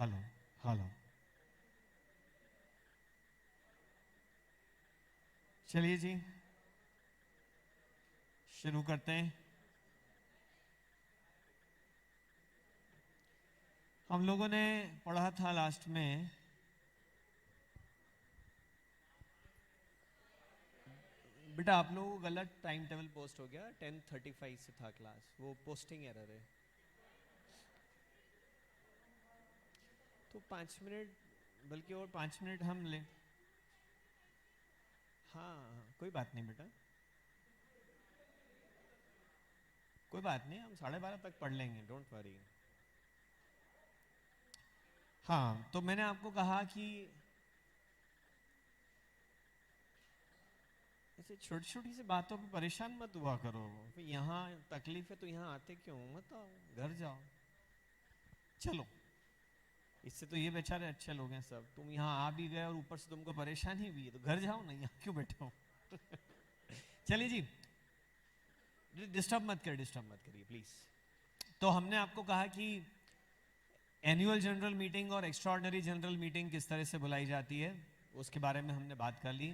Hello hello. चलिए जी, शुरू करते हैं। हम लोगों ने पढ़ा था लास्ट में, बेटा आप लोगों को गलत टाइम टेबल पोस्ट हो गया। 10:35 से था क्लास, वो पोस्टिंग एरर है। तो 5 मिनट, बल्कि और 5 मिनट हम ले। हाँ हाँ, कोई बात नहीं बेटा, कोई बात नहीं, हम 12:30 तक पढ़ लेंगे, डोंट वरी। हाँ, तो मैंने आपको कहा कि ऐसे छोटी छोटी सी बातों पे परेशान मत हुआ करो। फिर यहाँ तकलीफ है तो यहाँ आते क्यों, मत आओ, घर जाओ। चलो, इससे तो ये बेचारे अच्छे लोग हैं सब, तुम यहाँ आ भी गए और ऊपर से तुमको परेशानी भी है, तो घर जाओ ना, यहाँ क्यों बैठे हो। चलिए जी, डिस्टर्ब मत करिए, डिस्टर्ब मत करिए प्लीज। तो हमने आपको कहा कि एनुअल जनरल मीटिंग और एक्स्ट्राऑर्डिनरी जनरल मीटिंग किस तरह से बुलाई जाती है, उसके बारे में हमने बात कर ली।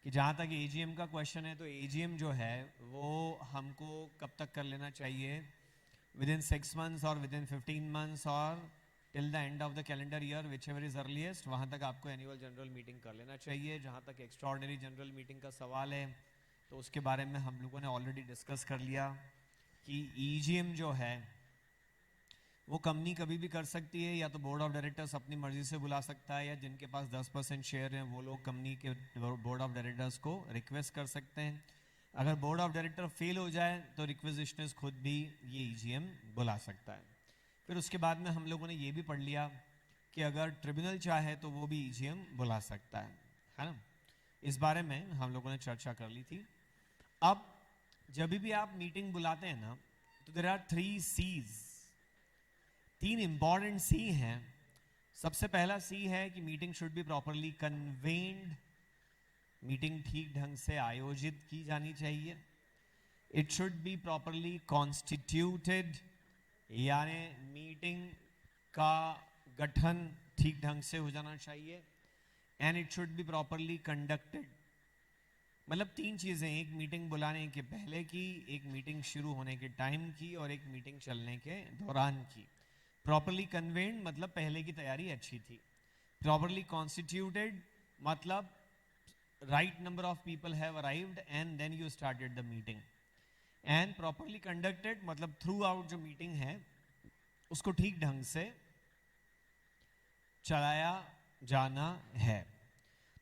कि जहाँ तक एजीएम का क्वेश्चन है, तो एजीएम जो है वो हमको कब तक कर लेना चाहिए, विद इन 6 months और विद इन 15 months और till the end of the calendar year, which ever is earliest, वहाँ तक आपको एनुअल जनरल मीटिंग कर लेना चाहिए। जहाँ तक एक्स्ट्राऑर्डिनरी जनरल मीटिंग का सवाल है, तो उसके बारे में हम लोगों ने ऑलरेडी डिस्कस कर लिया कि ईजीएम जो है वो कंपनी कभी भी कर सकती है, या तो बोर्ड ऑफ डायरेक्टर्स अपनी मर्जी से बुला सकता है, या जिनके पास 10% शेयर हैं वो लोग कंपनी के बोर्ड ऑफ डायरेक्टर्स को रिक्वेस्ट कर सकते हैं। अगर बोर्ड ऑफ डायरेक्टर फेल हो जाए तो रिक्वेजिशनर्स खुद भी ये ईजीएम बुला सकता है। फिर उसके बाद में हम लोगों ने ये भी पढ़ लिया कि अगर ट्रिब्यूनल चाहे तो वो भी ईजीएम बुला सकता है ना। इस बारे में हम लोगों ने चर्चा कर ली थी। अब जब भी आप मीटिंग बुलाते हैं ना, तो there are 3 C's, 3 important C हैं। सबसे पहला C है कि meeting should be properly convened, meeting ठीक ढंग से आयोजित की जानी चाहिए। It should be properly constituted, यानी मीटिंग का गठन ठीक ढंग से हो जाना चाहिए। And it should be properly conducted, मतलब 3 चीजें, एक मीटिंग बुलाने के पहले की, एक मीटिंग शुरू होने के टाइम की, और एक मीटिंग चलने के दौरान की। प्रॉपरली कन्वेन्ड मतलब पहले की तैयारी अच्छी थी। प्रॉपरली कॉन्स्टिट्यूटेड मतलब right number of people have arrived and then you started the meeting. And properly conducted मतलब थ्रू आउट जो मीटिंग है उसको ठीक ढंग से चलाया जाना है।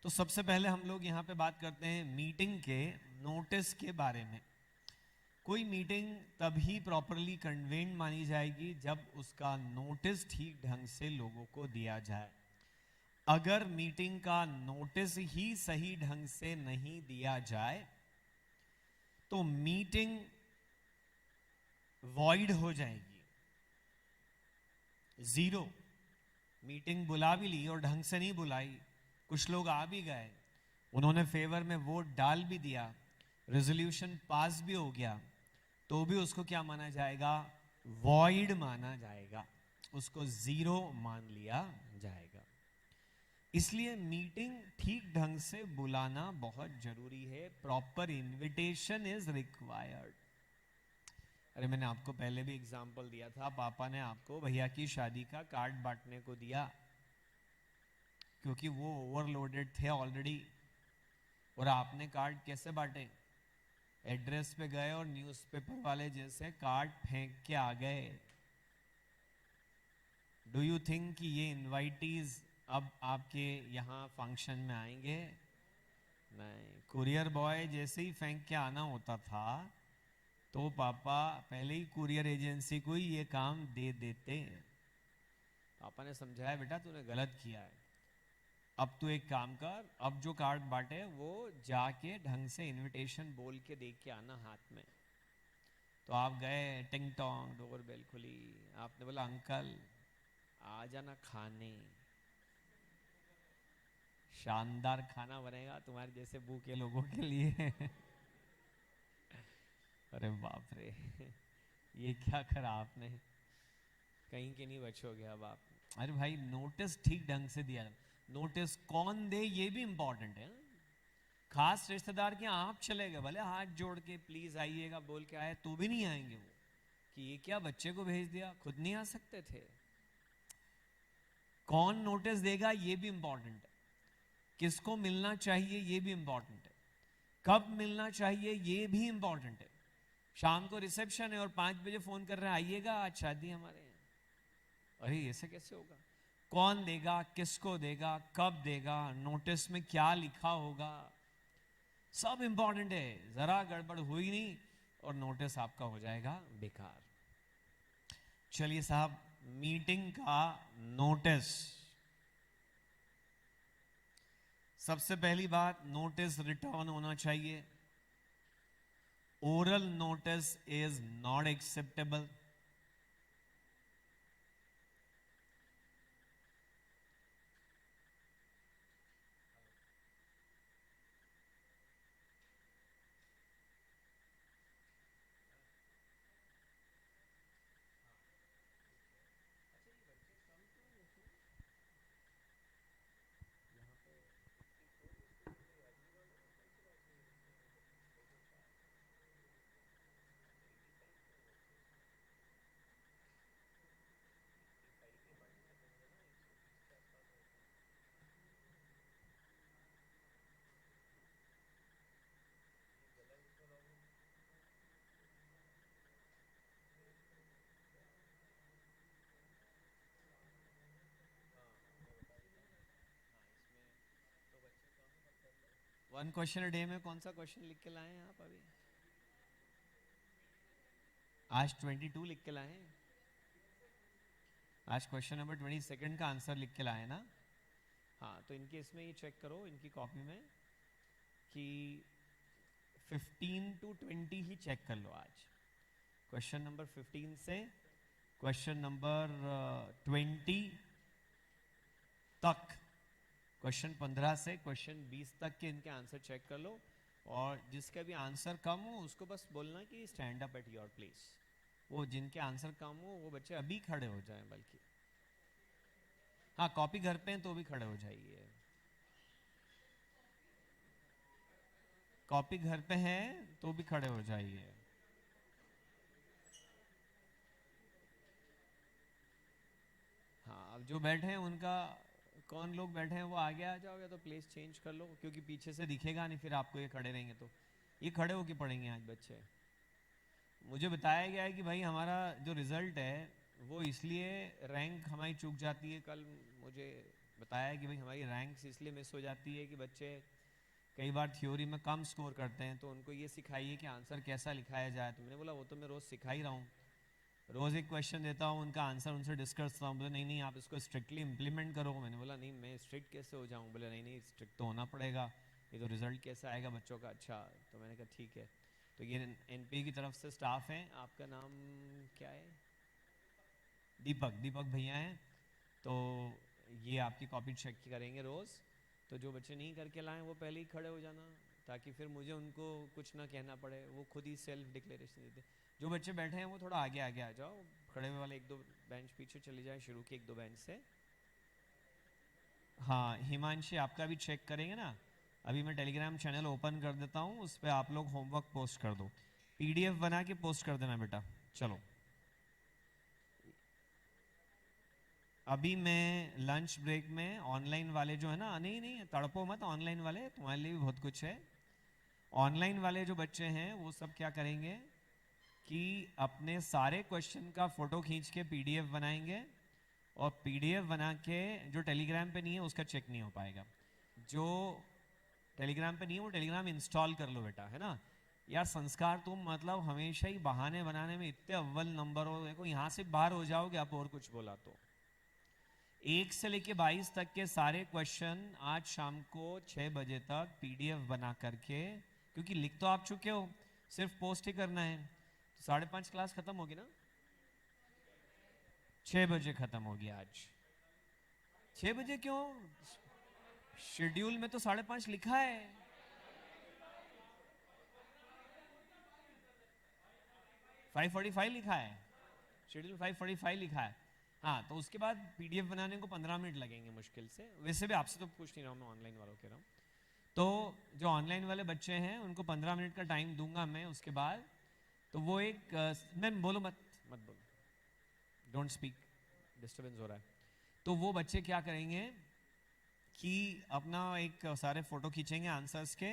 तो सबसे पहले हम लोग यहाँ पे बात करते हैं मीटिंग के नोटिस के बारे में। कोई मीटिंग तभी प्रॉपरली कन्वेन्ड मानी जाएगी जब उसका नोटिस ठीक ढंग से लोगों को दिया जाए। अगर मीटिंग का नोटिस ही सही ढंग से नहीं दिया जाए तो मीटिंग वॉइड हो जाएगी, जीरो। मीटिंग बुला भी ली और ढंग से नहीं बुलाई, कुछ लोग आ भी गए, उन्होंने फेवर में वोट डाल भी दिया, रेजोल्यूशन पास भी हो गया, तो भी उसको क्या माना जाएगा, वॉइड माना जाएगा, उसको जीरो मान लिया जाएगा। इसलिए मीटिंग ठीक ढंग से बुलाना बहुत जरूरी है। Proper invitation is required. अरे मैंने आपको पहले भी एग्जाम्पल दिया था, पापा ने आपको भैया की शादी का कार्ड बांटने को दिया क्योंकि वो ओवरलोडेड थे ऑलरेडी। और आपने कार्ड कैसे बांटे, एड्रेस पे गए और न्यूज़पेपर वाले जैसे कार्ड फेंक के आ गए। डू यू थिंक कि ये इनवाइटीज अब आपके यहाँ फंक्शन में आएंगे? नहीं, कुरियर बॉय जैसे ही फेंक के आना होता था तो पापा पहले ही कुरियर एजेंसी को ही ये काम दे देते। पापा ने समझाया, बेटा तूने गलत किया है, अब तू एक काम कर, अब जो कार्ड बांटे वो जाके ढंग से इनविटेशन बोल के दे के आना हाथ में। तो आप गए, टिंग टोंग डोर बेल खुली, आपने बोला अंकल आ जाना खाने, शानदार खाना बनेगा तुम्हारे जैसे भूखे लोगों के लिए। अरे बाप रे, ये क्या करा आपने, कहीं के नहीं बचोगे अब आप। अरे भाई नोटिस ठीक ढंग से दिया, नोटिस कौन दे ये भी इंपॉर्टेंट है। खास रिश्तेदार के यहाँ आप चले गए, भले हाथ जोड़ के प्लीज आइएगा बोल के आए तो भी नहीं आएंगे वो, कि ये क्या बच्चे को भेज दिया, खुद नहीं आ सकते थे। कौन नोटिस देगा ये भी इंपॉर्टेंट है, किसको मिलना चाहिए ये भी इंपॉर्टेंट है, कब मिलना चाहिए ये भी इंपॉर्टेंट है। शाम को रिसेप्शन है और 5 बजे फोन कर रहे हैं आइएगा आज शादी हमारे यहाँ, अरे ऐसे कैसे होगा। कौन देगा, किसको देगा, कब देगा, नोटिस में क्या लिखा होगा, सब इंपॉर्टेंट है। जरा गड़बड़ हुई नहीं और नोटिस आपका हो जाएगा बेकार। चलिए साहब, मीटिंग का नोटिस, सबसे पहली बात नोटिस रिटर्न होना चाहिए। Oral notice is not acceptable. One question a day में कौन सा क्वेश्चन लिख के लाए हैं आप अभी? आज 22 लिख के लाए हैं। आज क्वेश्चन नंबर 22 का आंसर लिख के लाए ना। हाँ तो इनके इसमें ये चेक करो इनकी कॉपी में कि 15 to 20 ही चेक कर लो आज। क्वेश्चन नंबर 15 से क्वेश्चन नंबर 20 तक, क्वेश्चन 15 से क्वेश्चन 20 तक के इनके आंसर चेक कर लो, और जिसका भी आंसर कम हो उसको बस बोलना कि stand up at your place. वो जिनके आंसर कम हो वो बच्चे अभी खड़े हो जाएं, बल्कि हाँ कॉपी घर पे हैं तो भी खड़े हो जाइए। कॉपी घर पे है तो भी खड़े हो जाइए। हाँ अब जो बैठे हैं उनका, कौन लोग बैठे हैं वो आगे आ जाओ, या तो प्लेस चेंज कर लो क्योंकि पीछे से दिखेगा नहीं फिर आपको, ये खड़े रहेंगे तो ये खड़े होके पढ़ेंगे आज बच्चे। मुझे बताया गया है कि भाई हमारा जो रिजल्ट है वो इसलिए रैंक हमारी चूक जाती है। कल मुझे बताया कि भाई हमारी रैंक्स इसलिए मिस हो जाती है कि बच्चे कई बार थ्योरी में कम स्कोर करते हैं, तो उनको ये सिखाइए कि आंसर कैसा लिखाया जाए। तो मैंने बोला वो तो मैं रोज़ सिखा ही रहा हूँ, रोज़ एक क्वेश्चन देता हूँ, उनका आंसर उनसे डिस्कस करता हूँ। बोले नहीं नहीं आप इसको स्ट्रिक्टली इंप्लीमेंट करो। मैंने बोला नहीं मैं स्ट्रिक्ट कैसे हो जाऊँ? बोले नहीं नहीं स्ट्रिक्ट तो होना पड़ेगा, ये तो रिजल्ट कैसे आएगा बच्चों का। अच्छा तो मैंने कहा ठीक है। तो ये एनपी की तरफ से स्टाफ हैं। आपका नाम क्या है? दीपक, दीपक भैया हैं। तो ये आपकी कॉपी चेक करेंगे रोज़। तो जो बच्चे नहीं करके लाएं वो पहले ही खड़े हो जाना, ताकि फिर मुझे उनको कुछ ना कहना पड़े, वो खुद ही सेल्फ डिक्लेरेशन देते। जो बच्चे बैठे हैं वो थोड़ा आगे आगे आ जाओ, खड़े हुए वाले 1-2 बेंच पीछे चले जाए, शुरू के 1-2 बेंच से। हाँ हिमांशी आपका भी चेक करेंगे ना। अभी मैं टेलीग्राम चैनल ओपन कर देता हूँ, उस पर आप लोग होमवर्क पोस्ट कर दो, पीडीएफ बना के पोस्ट कर देना बेटा। चलो अभी मैं लंच ब्रेक में ऑनलाइन वाले जो है ना, नहीं नहीं तड़पो मत, ऑनलाइन वाले तुम्हारे लिए भी बहुत कुछ है। ऑनलाइन वाले जो बच्चे हैं वो सब क्या करेंगे कि अपने सारे क्वेश्चन का फोटो खींच के पीडीएफ बनाएंगे, और पीडीएफ बना के जो टेलीग्राम पे नहीं है उसका चेक नहीं हो पाएगा। जो टेलीग्राम पे नहीं है वो टेलीग्राम इंस्टॉल कर लो बेटा, है ना। यार संस्कार तुम मतलब हमेशा ही बहाने बनाने में इतने अव्वल नंबर हो, देखो यहाँ से बाहर हो जाओगे आप और कुछ बोला तो। 1 से लेके 22 तक के सारे क्वेश्चन आज शाम को 6 बजे तक पीडीएफ बना करके, क्योंकि लिख तो आप चुके हो, सिर्फ पोस्ट ही करना है। तो 5:30 क्लास खत्म होगी ना, 6 बजे खत्म होगी आज। 6 बजे क्यों? शेड्यूल में तो 5:30 लिखा है। 5:45 लिखा है, शेड्यूल 5:45 लिखा है। हाँ, तो उसके बाद पीडीएफ बनाने को 15 मिनट लगेंगे मुश्किल से। वैसे भी आपसे तो पूछ नहीं रहा हूँ, मैं ऑनलाइन वालों कह रहा हूँ। तो जो ऑनलाइन वाले बच्चे हैं उनको 15 मिनट का टाइम दूंगा मैं। उसके बाद तो वो एक मैम बोलो मत, मत बोलो, डोंट स्पीक, डिस्टर्बेंस हो रहा है। तो वो बच्चे क्या करेंगे कि अपना एक सारे फोटो खींचेंगे आंसर्स के,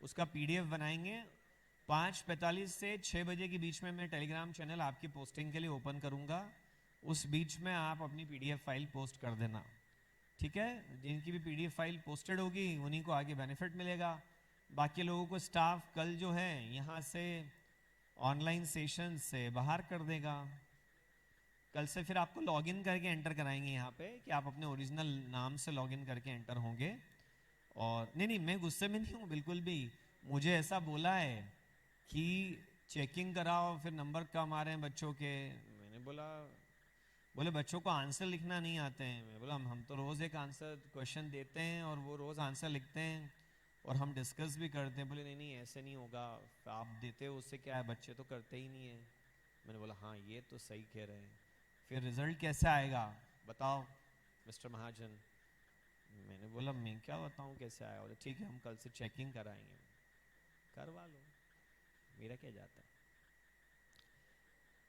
उसका पीडीएफ बनाएंगे। 5:45 से 6 बजे के बीच में मैं टेलीग्राम चैनल आपकी पोस्टिंग के लिए ओपन करूंगा। उस बीच में आप अपनी पीडीएफ फाइल पोस्ट कर देना, ठीक है? जिनकी भी पीडीएफ फाइल पोस्टेड होगी उन्हीं को आगे बेनिफिट मिलेगा। बाकी लोगों को स्टाफ कल जो है यहाँ से ऑनलाइन सेशन से बाहर कर देगा। कल से फिर आपको लॉगिन करके एंटर कराएंगे यहाँ पे कि आप अपने ओरिजिनल नाम से लॉगिन करके एंटर होंगे। और नहीं, मैं गुस्से में नहीं हूँ बिल्कुल भी। मुझे ऐसा बोला है कि चेकिंग कराओ, फिर नंबर कम आ रहे हैं बच्चों के। मैंने बोला, बोले बच्चों को आंसर लिखना नहीं आते हैं। मैं बोला हम तो रोज़ एक आंसर क्वेश्चन देते हैं और वो रोज़ आंसर लिखते हैं और हम डिस्कस भी करते हैं। बोले नहीं ऐसे नहीं होगा, आप देते हो उससे क्या है, बच्चे तो करते ही नहीं है। मैंने बोला हाँ ये तो सही कह रहे हैं, फिर रिजल्ट कैसे आएगा बताओ मिस्टर महाजन। मैंने बोला मैं क्या बताऊँ कैसे आएगा। बोले ठीक है हम कल से चेकिंग कराएंगे। करवा लो, मेरा क्या जाता है।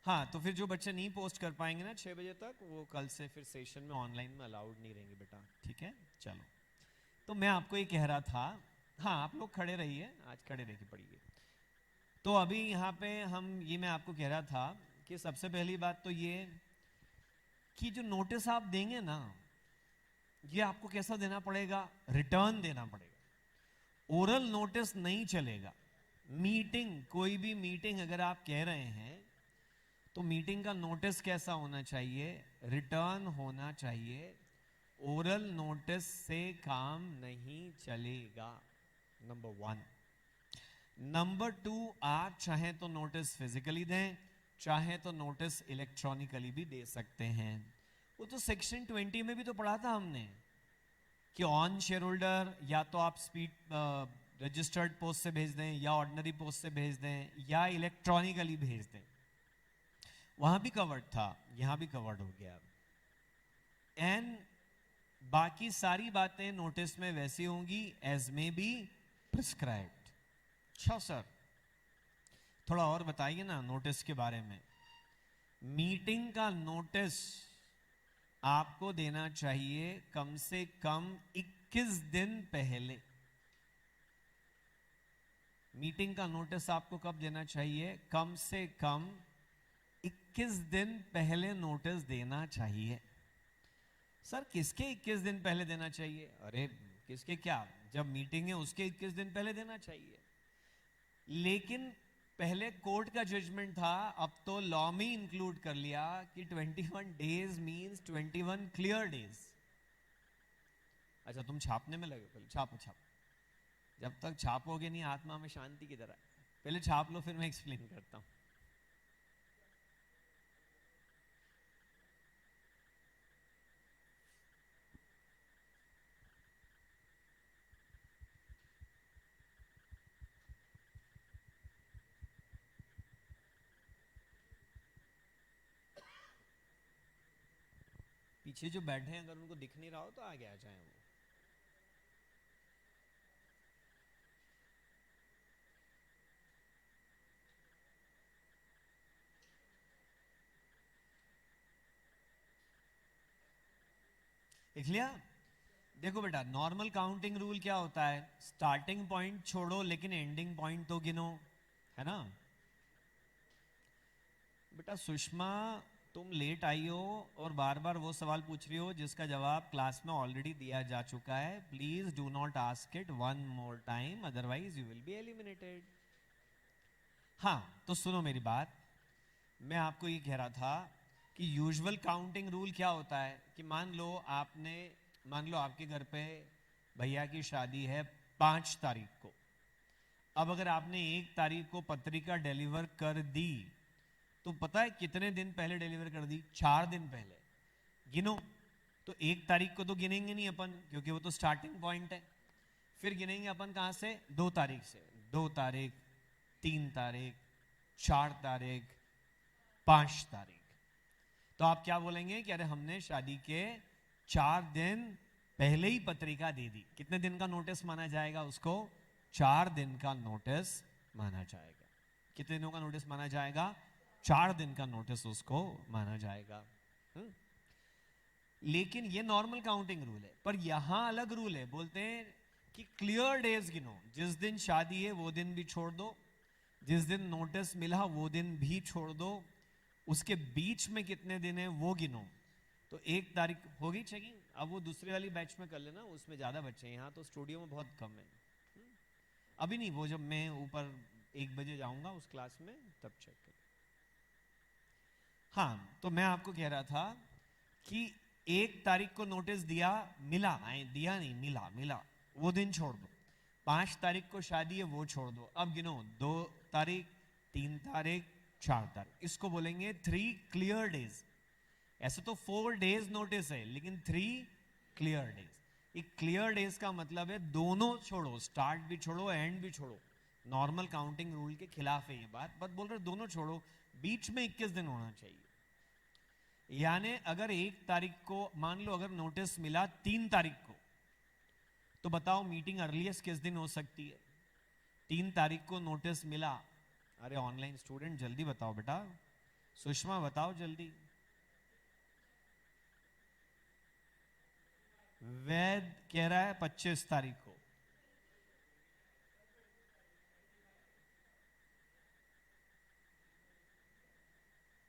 हाँ, तो फिर जो बच्चे नहीं पोस्ट कर पाएंगे ना 6 बजे तक, वो कल से फिर सेशन में ऑनलाइन में अलाउड नहीं रहेंगे बेटा, ठीक है? चलो, तो मैं आपको ये कह रहा था, हाँ आप लोग खड़े रहिए, आज खड़े रह के पढ़िए। तो अभी यहाँ पे ये मैं आपको कह रहा था कि सबसे पहली बात तो ये कि जो नोटिस आप देंगे ना, ये आपको कैसा देना पड़ेगा, रिटर्न देना पड़ेगा। ओरल नोटिस नहीं चलेगा। मीटिंग, कोई भी मीटिंग अगर आप कह रहे हैं तो मीटिंग का नोटिस कैसा होना चाहिए, रिटर्न होना चाहिए। ओरल नोटिस से काम नहीं चलेगा, नंबर 1। नंबर 2, आप चाहे तो नोटिस फिजिकली दें, चाहे तो नोटिस इलेक्ट्रॉनिकली भी दे सकते हैं। वो तो सेक्शन 20 में भी तो पढ़ा था हमने कि ऑन शेयर होल्डर या तो आप स्पीड रजिस्टर्ड पोस्ट से भेज दें या ऑर्डिनरी पोस्ट से भेज दें या इलेक्ट्रॉनिकली भेज दें। वहां भी कवर्ड था, यहां भी कवर्ड हो गया। एंड बाकी सारी बातें नोटिस में वैसी होंगी एज में बी प्रिस्क्राइब्ड। अच्छा सर थोड़ा और बताइए ना नोटिस के बारे में। मीटिंग का नोटिस आपको देना चाहिए कम से कम 21 दिन पहले। मीटिंग का नोटिस आपको कब देना चाहिए, कम से कम 21 दिन पहले नोटिस देना चाहिए। सर किसके 21 दिन पहले देना चाहिए? अरे किसके क्या, जब मीटिंग है उसके 21 दिन पहले देना चाहिए। लेकिन पहले कोर्ट का जजमेंट था, अब तो लॉ में इंक्लूड कर लिया कि 21 डेज मींस 21 क्लियर डेज। अच्छा तुम छापने में लगे, पहले छापो छापो। जब तक छापोगे नहीं आत्मा में शांति की तरह, पहले छाप लो फिर मैं एक्सप्लेन करता हूं। पीछे जो बैठे हैं अगर उनको दिख नहीं रहा हो तो आगे आ जाए वो। देख लिया? देखो बेटा नॉर्मल काउंटिंग रूल क्या होता है, स्टार्टिंग पॉइंट छोड़ो लेकिन एंडिंग पॉइंट तो गिनो, है ना? बेटा सुषमा तुम लेट आई हो और बार बार वो सवाल पूछ रही हो जिसका जवाब क्लास में ऑलरेडी दिया जा चुका है। Please do not ask it one more time, otherwise you will be eliminated. हाँ तो सुनो मेरी बात, मैं आपको ये कह रहा था कि यूजुअल काउंटिंग रूल क्या होता है कि मान लो आपके घर पे भैया की शादी है 5 तारीख को। अब अगर आपने 1 तारीख को पत्रिका डिलीवर कर दी तो पता है कितने दिन पहले डिलीवर कर दी? 4 दिन पहले। गिनो तो 1 तारीख को तो गिनेंगे नहीं अपन क्योंकि वो तो स्टार्टिंग पॉइंट है। फिर गिनेंगे अपन कहां से? 2 तारीख से। 2 तारीख, 3 तारीख, 4 तारीख, 5 तारीख। तो आप क्या बोलेंगे कि अरे हमने शादी के 4 दिन पहले ही पत्रिका दे दी। कितने दिन का नोटिस माना जाएगा उसको? 4 दिन का नोटिस माना जाएगा। कितने दिनों का नोटिस माना जाएगा? 4 दिन का नोटिस उसको माना जाएगा। लेकिन ये नॉर्मल काउंटिंग रूल है, पर यहां अलग रूल है। बोलते हैं कि क्लियर डेज गिनो। जिस दिन शादी है वो दिन भी छोड़ दो, जिस दिन नोटिस मिला वो दिन भी छोड़ दो, उसके बीच में कितने दिन है वो गिनो। तो 1 तारीख होगी चेकिंग। अब वो दूसरी वाली बैच में कर लेना, उसमें ज्यादा बच्चे हैं, यहाँ तो स्टूडियो में बहुत कम है। अभी नहीं, वो जब मैं ऊपर 1 बजे जाऊंगा उस क्लास में तब चेक कर। हाँ, तो मैं आपको कह रहा था कि 1 तारीख को नोटिस दिया, मिला, दिया नहीं, मिला, मिला, वो दिन छोड़ दो। 5 तारीख को शादी है, वो छोड़ दो। अब गिनो 2 तारीख, 3 तारीख, 4 तारीख, इसको बोलेंगे 3 क्लियर डेज। ऐसे तो 4 डेज नोटिस है, लेकिन 3 क्लियर डेज। एक क्लियर डेज का मतलब है दोनों छोड़ो, स्टार्ट भी छोड़ो, एंड भी छोड़ो। नॉर्मल काउंटिंग रूल के खिलाफ है ये बात, बट बोल रहे दोनों छोड़ो, बीच में 21 दिन होना चाहिए। यानी अगर 1 तारीख को, मान लो अगर नोटिस मिला 3 तारीख को, तो बताओ मीटिंग अर्लीस्ट किस दिन हो सकती है? 3 तारीख को नोटिस मिला। अरे ऑनलाइन स्टूडेंट जल्दी बताओ बेटा, सुषमा बताओ जल्दी। वैद कह रहा है 25 तारीख को।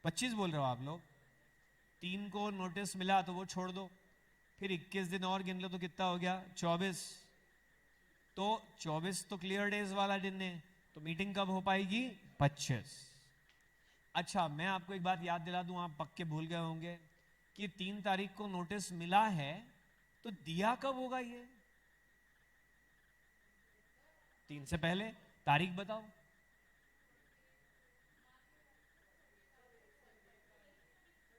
पच्चीस बोल रहे हो आप लोग? 3 को नोटिस मिला तो वो छोड़ दो, फिर 21 दिन और गिन लो तो कितना हो गया? 24। तो 24 तो क्लियर डेज वाला दिन है, तो मीटिंग कब हो पाएगी? 25। अच्छा, मैं आपको एक बात याद दिला दूं, आप पक्के भूल गए होंगे कि 3 तारीख को नोटिस मिला है, तो दिया कब होगा ये? 3 से पहले। तारीख बताओ।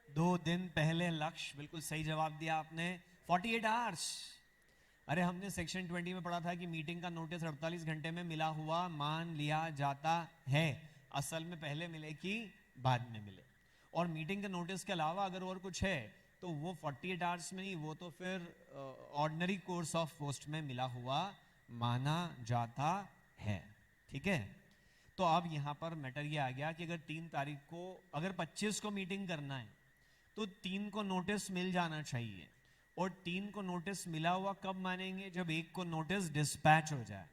दो दिन पहले। लक्ष्य, बिल्कुल सही जवाब दिया आपने, 48 आवर्स। अरे हमने सेक्शन 20 में पढ़ा था कि मीटिंग का नोटिस 48 घंटे में मिला हुआ मान लिया जाता है। असल में पहले मिले कि बाद में मिले। और मीटिंग के नोटिस के अलावा अगर और कुछ है तो वो 48 आवर्स में नहीं, वो तो फिर ऑर्डिनरी कोर्स ऑफ पोस्ट में मिला हुआ माना जाता है। ठीक है, तो अब यहां पर मैटर ये आ गया कि अगर 3 तारीख को, अगर 25 को मीटिंग करना है तो 3 को नोटिस मिल जाना चाहिए। और 3 को नोटिस मिला हुआ कब मानेंगे? जब 1 को नोटिस डिस्पैच हो जाए।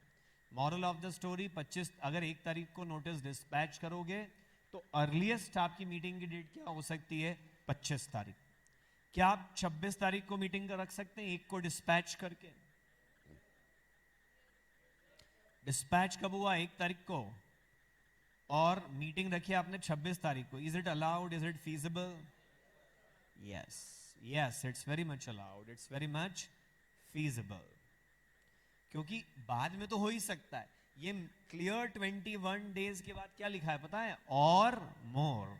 मॉरल ऑफ द स्टोरी, 25, अगर 1 तारीख को नोटिस डिस्पैच करोगे तो अर्लीस्ट आपकी मीटिंग की डेट क्या हो सकती है? 25 तारीख। क्या आप 26 तारीख को मीटिंग कर रख सकते हैं 1 को डिस्पैच करके? डिस्पैच कब हुआ? 1 तारीख को, और मीटिंग रखी आपने 26 तारीख को। Is it allowed? Is it feasible? Yes, yes, it's very much allowed. It's very much feasible. क्योंकि बाद में तो हो ही सकता है। ये क्लियर 21 डेज के बाद क्या लिखा है पता है? और मोर,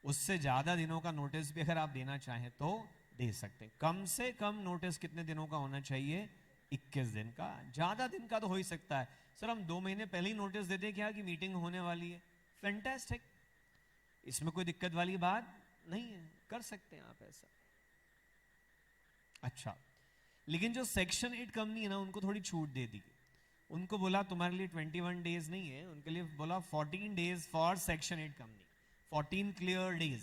उससे ज्यादा दिनों का नोटिस भी अगर आप देना चाहें तो दे सकते हैं। कम से कम नोटिस कितने दिनों का होना चाहिए? 21 दिन का। ज्यादा दिन का तो हो ही सकता है। सर हम 2 महीने पहले ही नोटिस देते क्या कि मीटिंग होने वाली है, फैंटास्टिक, इसमें कोई दिक्कत वाली बात नहीं है, कर सकते हैं आप ऐसा। अच्छा, लेकिन जो सेक्शन 8 कंपनी है ना, उनको थोड़ी छूट दे दी। उनको बोला तुम्हारे लिए 21 डेज नहीं है, उनके लिए बोला 14 days for section 8 company. 14 clear days.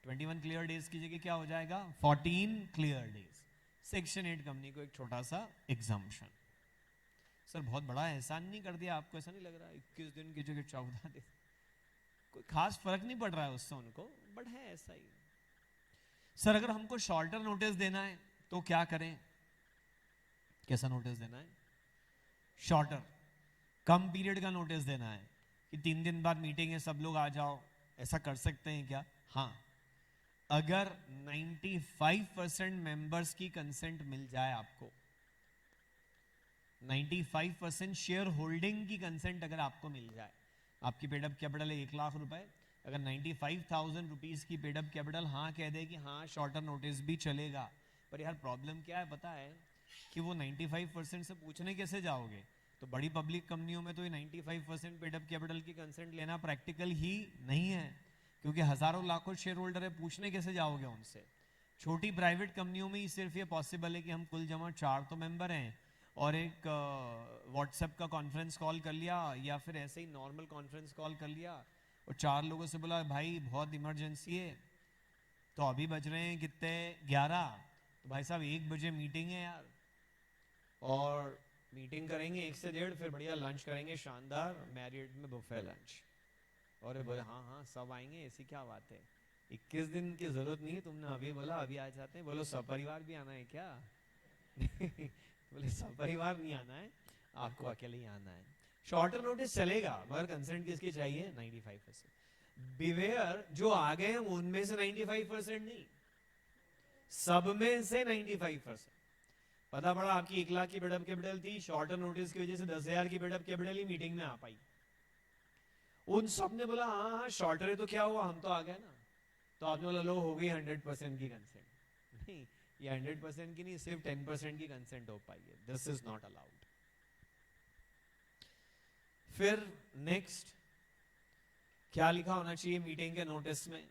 21 clear days की जगह क्या हो जाएगा? 14 क्लियर डेज। सेक्शन 8 कंपनी को एक छोटा सा एग्जाम्पशन। सर बहुत बड़ा एहसान नहीं कर दिया आपको? ऐसा नहीं लग रहा 21 दिन की जगह 14 दिन? कोई खास फर्क नहीं पड़ रहा है उससे उनको, बट है ऐसा ही। सर अगर हमको शॉर्टर नोटिस देना है तो क्या करें? कैसा नोटिस देना है? शॉर्टर, कम पीरियड का नोटिस देना है कि 3 दिन बाद मीटिंग है, सब लोग आ जाओ, ऐसा कर सकते हैं क्या? हाँ, अगर 95% मेंबर्स की कंसेंट मिल जाए आपको, 95% शेयर होल्डिंग की कंसेंट अगर आपको मिल जाए, आपकी पेड अप कैपिटल है 1 लाख रुपए, अगर 95,000 रुपीज की पेड अप कैपिटल हाँ कह दे कि हाँ शॉर्टर नोटिस भी चलेगा। पर यार प्रॉब्लम क्या है पता है? कि वो 95% से पूछने कैसे जाओगे? तो बड़ी पब्लिक कंपनियों में तो ये 95% पेड अप कैपिटल की कंसेंट लेना प्रैक्टिकल ही नहीं है, क्योंकि हजारों लाखों शेयर होल्डर है, पूछने कैसे जाओगे उनसे। छोटी प्राइवेट कंपनियों में ही सिर्फ ये पॉसिबल है कि हम कुल जमा 4 तो मेंबर हैं, और एक व्हाट्सएप का कॉन्फ्रेंस कॉल कर लिया या फिर ऐसे ही नॉर्मल कॉन्फ्रेंस कॉल कर लिया और 4 लोगों से बोला भाई बहुत इमरजेंसी है, तो अभी बज रहे हैं कितने 11, तो भाई साहब 1 बजे मीटिंग है यार, और मीटिंग करेंगे 1 से 1:30, फिर बढ़िया लंच करेंगे शानदार मैरियट में बुफे लंच। और बोले हाँ हाँ सब आएंगे, ऐसी क्या बात है, 21 दिन की जरूरत नहीं है, तुमने अभी बोला अभी आ जाते हैं। बोलो सब परिवार भी आना है क्या? बोले सब परिवार नहीं आना है, आपको अकेले ही आना है। शॉर्टर नोटिस चलेगा मगर कंसेंट किसकी चाहिए? 95%। बिवेयर जो आ गए हैं उनमें से 95% नहीं, सब में से 95%। पता पड़ा आपकी 1 लाख की बिल्डअप कैपिटल थी, शॉर्टर नोटिस की वजह से 10,000 की बिल्डअप कैपिटल ही मीटिंग में आ पाई। उन सब ने बोला हाँ हाँ शॉर्टर है तो क्या हुआ, हम तो आ गए ना। तो आपने बोला लो हो गई 100% की कंसेंट। नहीं, ये 100% की नहीं, सिर्फ 10% की कंसेंट हो पाई है। This is not allowed. फिर नेक्स्ट क्या लिखा होना चाहिए मीटिंग के नोटिस में?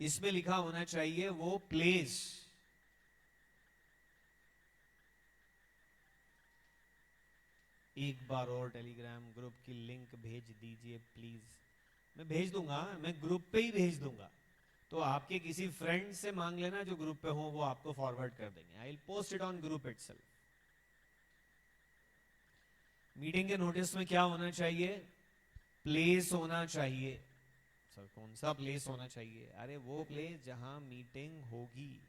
इसमें लिखा होना चाहिए वो प्लेस एक बार और टेलीग्राम ग्रुप की लिंक भेज दीजिए प्लीज। मैं भेज दूंगा, मैं ग्रुप पे ही भेज दूंगा, तो आपके किसी फ्रेंड से मांग लेना जो ग्रुप पे हो, वो आपको फॉरवर्ड कर देंगे। I will post it on group itself. Meeting के नोटिस में क्या होना चाहिए? प्लेस होना चाहिए। सर कौन सा प्लेस होना चाहिए? अरे वो प्लेस जहां मीटिंग होगी।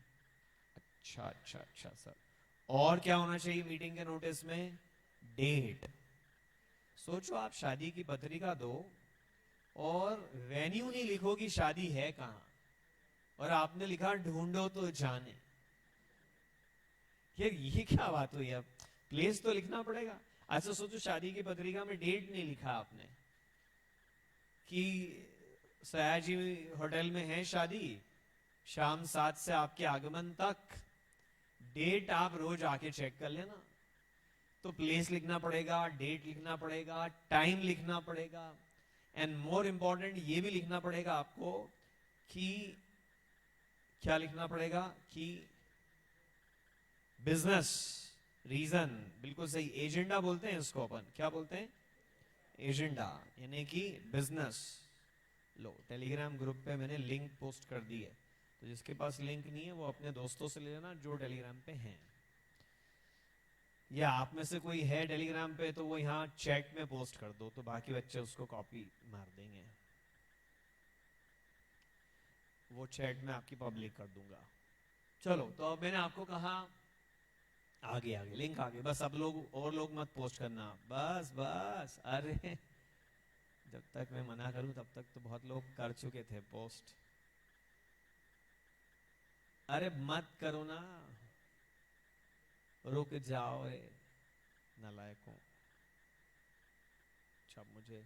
अच्छा अच्छा अच्छा सर। और क्या होना चाहिए मीटिंग के नोटिस में? डेट। सोचो आप शादी की पत्रिका दो और वेन्यू नहीं लिखो कि शादी है कहां, और आपने लिखा ढूंढो तो जाने। ये क्या बात हुई? अब प्लेस तो लिखना पड़ेगा। अच्छा सोचो शादी की पत्रिका में डेट नहीं लिखा आपने कि सयाजी होटल में है शादी, शाम 7 से आपके आगमन तक, डेट आप रोज आके चेक कर लेना। तो प्लेस लिखना पड़ेगा, डेट लिखना पड़ेगा, टाइम लिखना पड़ेगा, एंड मोर इंपॉर्टेंट ये भी लिखना पड़ेगा आपको कि क्या लिखना पड़ेगा कि बिजनेस रीजन। बिल्कुल सही, एजेंडा बोलते हैं इसको अपन, क्या बोलते हैं? एजेंडा, यानी कि बिजनेस। लो टेलीग्राम ग्रुप पे मैंने लिंक पोस्ट कर दी है, तो जिसके पास लिंक नहीं है वो अपने दोस्तों से ले लेना जो टेलीग्राम पे हैं, या आप में से कोई है टेलीग्राम पे तो वो यहाँ चैट में पोस्ट कर दो, तो बाकी बच्चे उसको कॉपी मार देंगे। वो चैट में आपकी पब्लिक कर दूंगा। चलो तो अब मैंने आपको कहा आगे आगे लिंक आगे, बस अब लोग और लोग मत पोस्ट करना, बस बस। अरे जब तक मैं मना करूं तब तक तो बहुत लोग कर चुके थे पोस्ट। अरे मत करो ना, रुक जाओ रे नालायकों। अच्छा मुझे